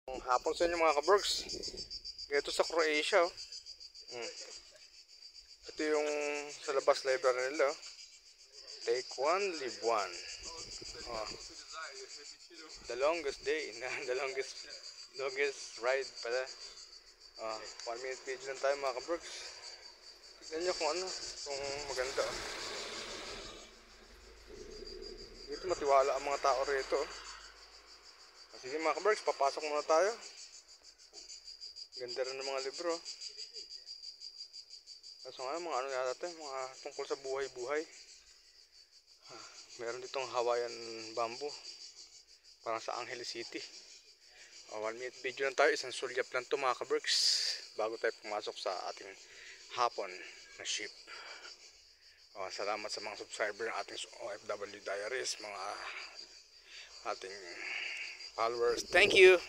Hapon sa inyo mga kabergs. Ito sa Croatia. Oh. Ito yung sa labas library nila. Oh. Take one, live one. Oh. The longest day. The longest ride pala. 1 minute video lang tayo mga kabergs. Tignan nyo kung ano. Kung maganda. Oh. Dito matiwala ang mga tao rito. Oh. Sige mga kabergs, papasok muna tayo. Ganda rin ng mga libro. Kaso nga mga ano yata ito, mga tungkol sa buhay-buhay. Meron ditong Hawaiian bamboo. Parang sa Angeles City. 1 minute video lang tayo, isang sulyap lang ito mga kabergs. Bago tayo pumasok sa ating hapon na ship. Salamat sa mga subscriber ng ating OFW Diaries, mga ating followers. Thank you!